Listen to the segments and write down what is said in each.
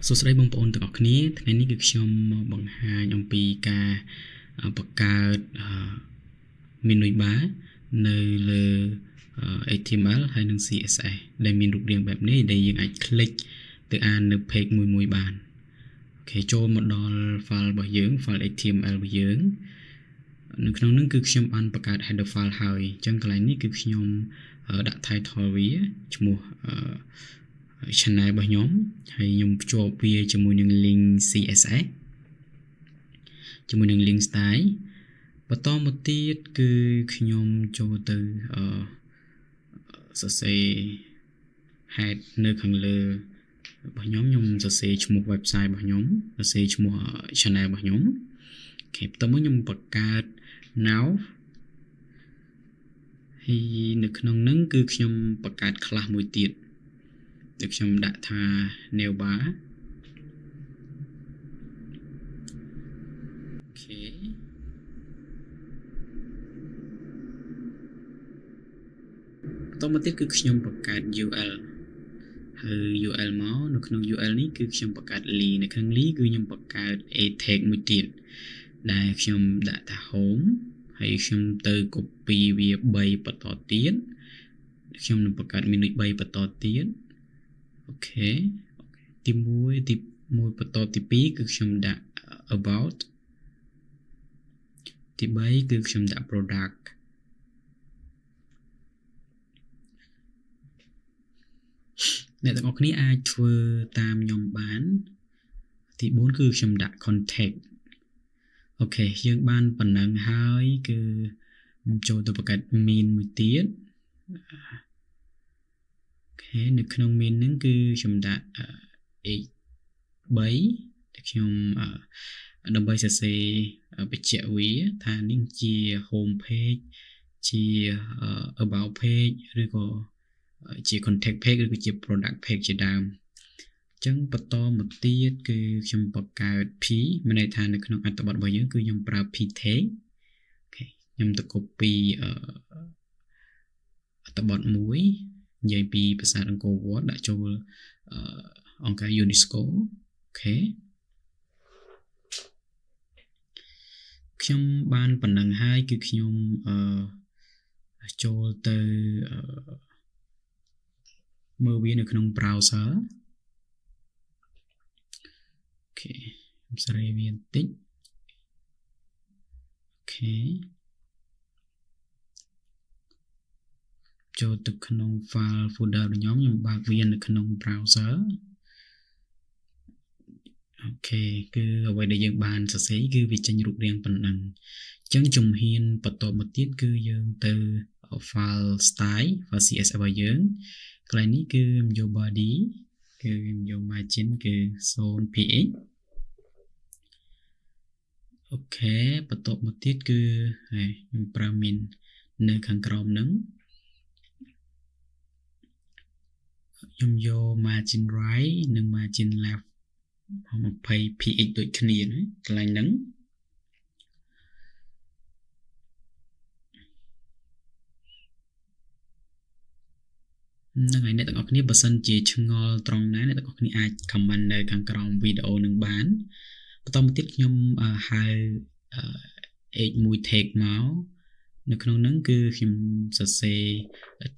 សួស្តីបងប្អូនទាំងអស់គ្នាថ្ងៃនេះគឺខ្ញុំមកបង្ហាញអំពីការបង្កើត menu bar នៅលើ HTML ហើយនិង CSS ដែលមានរូបរាងបែបនេះដែលយើងអាច click ទៅអាននៅ page មួយបានអូខេចូលមកដល់ file របស់យើង file HTML របស់យើងនៅក្នុងនោះគឺខ្ញុំបានបង្កើត header file ហើយអញ្ចឹងកន្លែងនេះគឺខ្ញុំដាក់ title វាឈ្មោះchannel របស់ខ្ញុំហើយខ្ញុំភ្ជាប់វាជាមួយនឹង link CSS ជាមួយនឹង link style បន្តមកទៀតគឺខ្ញុំចូលទៅសរសេរ head នៅខាងលើរបស់ខ្ញុំសរសេរឈ្មោះ website របស់ខ្ញុំសរសេរឈ្មោះ channel របស់ខ្ញុំអូខេបន្តមកខ្ញុំបង្កើត now ហើយនៅក្នុងហ្នឹងគឺខ្ញុំបង្កើត class មួយទៀតដែលខ្ញុំដាក់ថា new bar អូខេបន្តមកទៀតគឺខ្ញុំបង្កើត UL ហើយ UL មកនៅក្នុង UL នេះគឺខ្ញុំបង្កើត link នៅក្នុង link គឺខ្ញុំបង្កើត a tag មួយទៀតដែលខ្ញុំដាក់ថា home ហើយខ្ញុំទៅ copy វា3បន្តទៀតខ្ញុំនឹងបង្កើត menu 3បន្តទៀតអូខេទី1ទី1បន្តទី2គឺខ្ញុំដាក់ about ទី3គឺខ្ញុំដាក់ product អ្នកទាំងអស់គ្នាអាចធ្វើតាមខ្ញុំបានទី4គឺខ្ញុំដាក់ contact អូខេយើងបានប៉ុណ្ណឹងហើយគឺចូលទៅបង្កើត min មួយទៀតអូខេនៅក្នុង min ហ្នឹងគឺខ្ញុំដាក់ h 3ដែលខ្ញុំដើម្បីសរសេរបញ្ជាក់វាថានេះជា home page ជា about page ឬក៏ជា contact page ឬក៏ជា product page ជាដើមអញ្ចឹងបន្តមកទៀតគឺខ្ញុំបង្កើត p មានន័យថានៅក្នុងអត្ថបទរបស់យើងគឺខ្ញុំប្រើ p tag អូខេខ្ញុំទៅ copy អត្ថបទមួយនិយាយពីប្រាសាទអង្គរវត្តដាក់ចូលអង្គការ UNESCO អូខេខ្ញុំបានប៉ុណ្ណឹងហើយគឺខ្ញុំចូលទៅមើលវានៅក្នុង browser អូខេខ្ញុំសេរីវាបន្តិចអូខេចូលទៅក្នុង file folder របស់ខ្ញុំបើកវានៅក្នុង browser អូខេគឺអ្វីដែលយើងបានសរសេរគឺវាចេញរូបរាងប៉ុណ្ណឹងអញ្ចឹងជំហានបន្តមកទៀតគឺយើងទៅ file style file CSS របស់យើងកន្លែងនេះគឺខ្ញុំយក body គឺខ្ញុំយក margin គឺ 0px អូខេបន្តមកទៀតគឺខ្ញុំប្រើ min នៅខាងក្រោមហ្នឹងខ្ញុំយក margin right និង margin left 20px ដូចគ្នាណាកន្លែងហ្នឹងហ្នឹងហើយអ្នកទាំងអស់គ្នាបើសិនជាឆ្ងល់ត្រង់ណាអ្នកទាំងអស់គ្នាអាច comment នៅខាងក្រោមវីដេអូនឹងបានបន្តមកទៀតខ្ញុំហៅ h1 tag មកនៅក្នុងហ្នឹងគឺខ្ញុំសរសេរ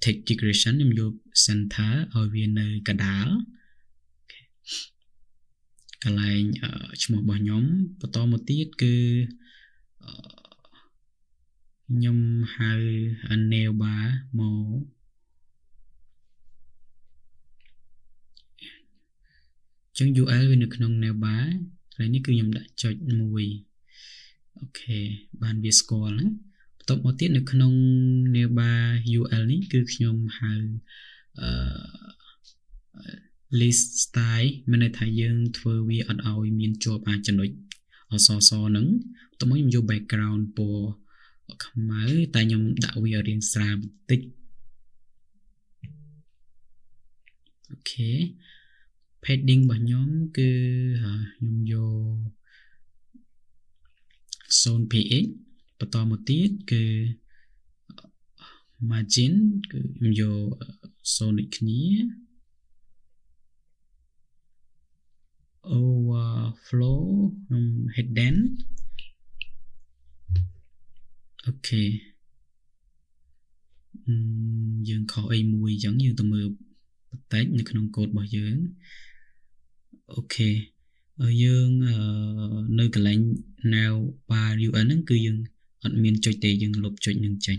text digression ខ្ញុំយក center ឲ្យវានៅកណ្ដាលកន្លែងឈ្មោះរបស់ខ្ញុំបន្តមកទៀតគឺខ្ញុំហៅ new bar មកចឹង UL វានៅក្នុង new bar កន្លែងនេះគឺខ្ញុំដាក់ចុច1អូខេបានវាស្គាល់ណាបន្ទាប់មកទៀតនៅក្នុង new bar UL នេះគឺខ្ញុំហៅlist style មានន័យថាយើងធ្វើវាអត់ឲ្យមានជាប់ចំណុចអក្សរសហ្នឹងបន្ទាប់មកខ្ញុំយក background ពណ៌ខ្មៅតែខ្ញុំដាក់វារាងស្រាលបន្តិចអូខេ padding របស់ខ្ញុំគឺខ្ញុំយក 0px បន្តមកទៀតគឺ margin គឺខ្ញុំយក 0 ដូចគ្នា flow hidden ok dương khó ai mùi giống như tụi mưa tách như trong code bảo dưỡng ok ở dương nơi cái lạnh nào ba điều ấn cứ dương admin chơi tệ dương lục chơi nâng chành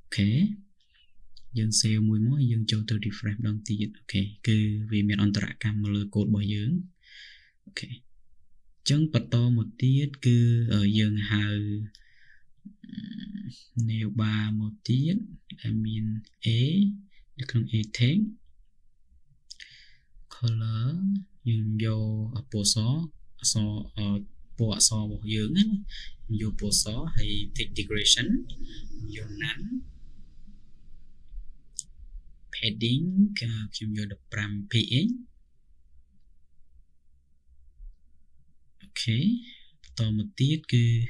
ok dương sale mùi mối dương cho từ refresh đăng tiền ok cứ vì miền antara cam mà lừa code bảo dưỡng ok chẳng bắt to một tiết cứ ở dương hào nêu ba một tiết admin a được không a thế color dương vô bộ số bộ số bộ dưỡng vô bộ số hay integration vô nắn padding kim vô được pram ph ok to một tiết cứ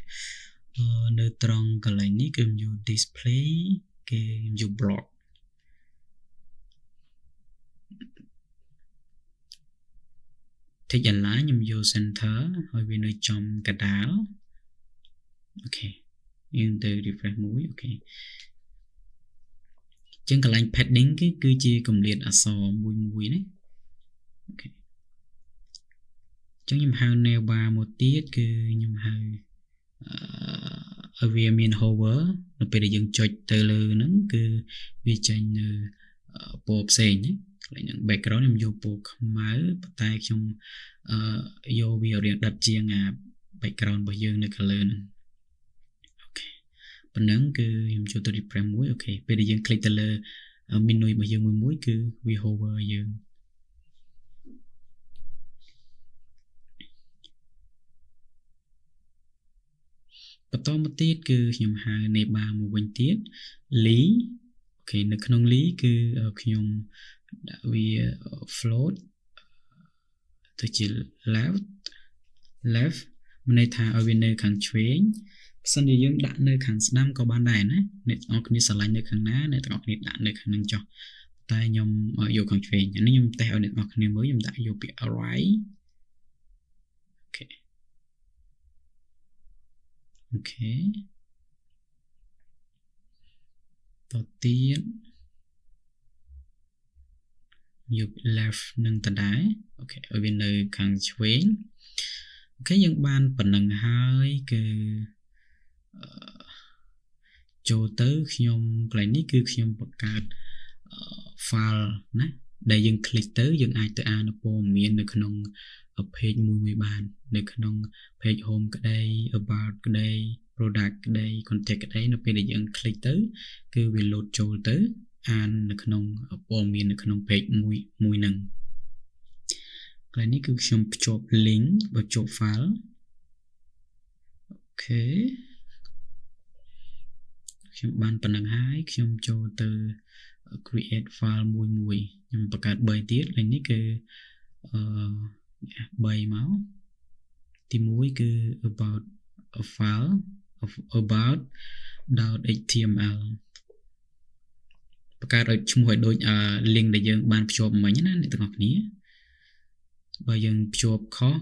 nơi trong cái này ní kim vô display kim vô block thế dành lá nhầm vô center hồi vì nơi trong cả đảo ok nhưng từ refresh mũi ok chân cái line padding cái cứ chia cùng liệt ở sò mùi đấy ok chẳng nhầm hao neo ba một tiết cứ nhầm hao ở vì miền hover nó phải để dừng chọi từ lư nắng cứ vì tranh bộ xe nhé lại những background em vô bộ máy tay trong vô video điện đặt chiang background bởi dương nơi cả lư ok phần nắng cứ em cho tôi đi prem muối ok bây giờ dương click từ lư menu bởi dương muối cứ vì hover dương bắt to một tiết cứ nhầm hai này ba một bên tiết lý ok nó không lý cứ nhầm đã vì float tôi chỉ left này thà ở bên nơi kháng chuyến sân đi dương đã nơi kháng nam có ban đài này nên ở cái sờ lạnh nơi kháng ná này tôi học đã nơi kháng năng cho tay nhầm ở vô kháng chuyến nếu nhầm tay ở đây học nên mới nhầm đã vô bị right ok ok đầu tiên dục left nâng tờ đáy ok ở bên nơi càng chuyến cái dân ban phần nâng hai cái cho tới khi ông lại ní cứ khi ông bật card file nè để dân click tới dân ai tới a nó po miền được không ở page mùi bàn được không page home cái đây about cái đây product cái đây contact cái đấy nó phải để dân click tới cứ vì loadចូលtớiអាននៅក្នុងព័ត៌មាននៅក្នុង page មួយនឹងកន្លែងនេះគឺខ្ញុំភ្ជាប់ link បញ្ចូល file អូខេខ្ញុំបានប៉ុណ្ណឹងហើយខ្ញុំចូលទៅ create file មួយខ្ញុំបង្កើត3ទៀតលេខនេះគឺ3មកទី1គឺ about a file of about.htmlបង្កើតឲ្យឈ្មោះឲ្យដូចlink ដែលយើងបានភ្ជាប់មិញណាអ្នកទាំងអស់គ្នាបើយើងភ្ជាប់ខុស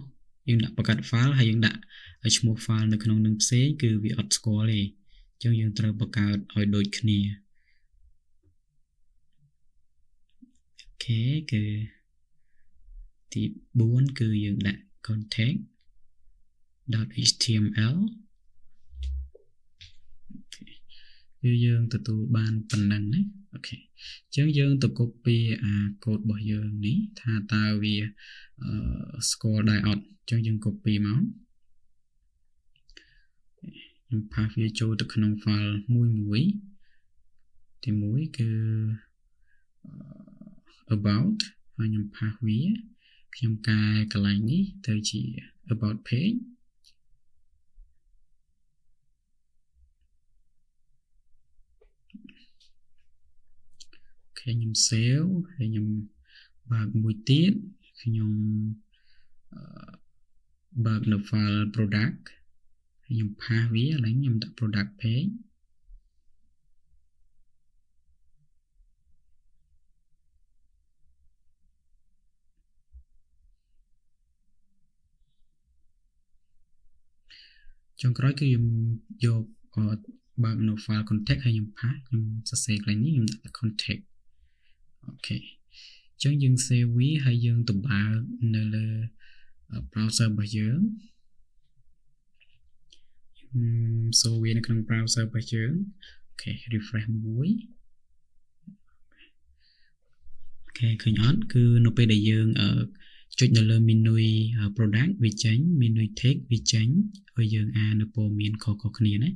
យើងដាក់បង្កើត file ហើយយើងដាក់ឲ្យឈ្មោះ file នៅក្នុងនឹងផ្សេងគឺវាអត់ស្គាល់ទេអញ្ចឹងយើងត្រូវបង្កើតឲ្យដូចគ្នាអូខេគឺទី4គឺយើងដាក់ contact.html គឺយើងទទួលបានប៉ុណ្ណឹងណាអូខេអញ្ចឹងយើងទៅ copy កូដរបស់យើងនេះថាតើវាស្គាល់ដែរអត់អញ្ចឹងយើង copy មកខ្ញុំផាសវាចូលទៅក្នុង file មួយទី1គឺ about ហើយខ្ញុំផាសវាខ្ញុំកែកន្លែងនេះទៅជា about pageខ្ញុំ save ហើយខ្ញុំបើកមួយទៀតខ្ញុំបើកនៅ file product ហើយខ្ញុំផាសវាឥឡូវខ្ញុំដាក់ product page អូ ចុងក្រោយគឺខ្ញុំយកបើកនៅ file context ហើយខ្ញុំ pass ខ្ញុំសរសេរកន្លែងនេះខ្ញុំដាក់ context អូខេអញ្ចឹងយើង save វាហើយយើងទៅបើកនៅលើ browser របស់យើងសូវានៅក្នុង browser របស់យើងអូខេ refresh មួយអូខេឃើញអត់គឺនៅពេលដែលយើងចុចនៅលើ menu product វាចេញ menu text វាចេញហើយយើងអាននៅព័ត៌មានខុសៗគ្នាណា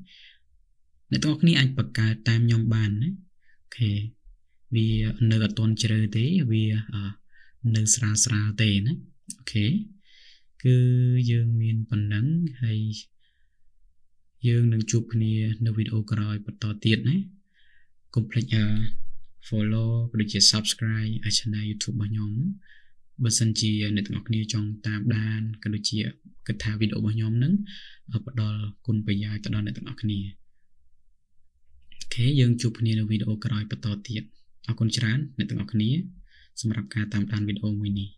អ្នកទាំងអស់គ្នាអាចបង្កើតតាមខ្ញុំបានណាអូខេវានៅអត់ទាន់ជ្រៅទេវានៅស្រាលទេណាអូខេគឺយើងមានប៉ុណ្ណឹងហើយយើងនឹងជួបគ្នានៅវីដេអូក្រោយបន្តទៀតណាកុំភ្លេចfollow ក៏ដូចជា subscribe ឲ្យ channel YouTube របស់ខ្ញុំបើសិនជាអ្នកទាំងអស់គ្នាចង់តាមដានក៏ដូចជាគិតថាវីដេអូរបស់ខ្ញុំនឹងផ្ដល់គុណប្រយោជន៍ទៅដល់អ្នកទាំងអស់គ្នាអូខេយើងជួបគ្នានៅវីដេអូក្រោយបន្តទៀតអរគុណច្រើនអ្នកទាំងអស់គ្នាសម្រាប់ការតាមដានវីដេអូមួយនេះ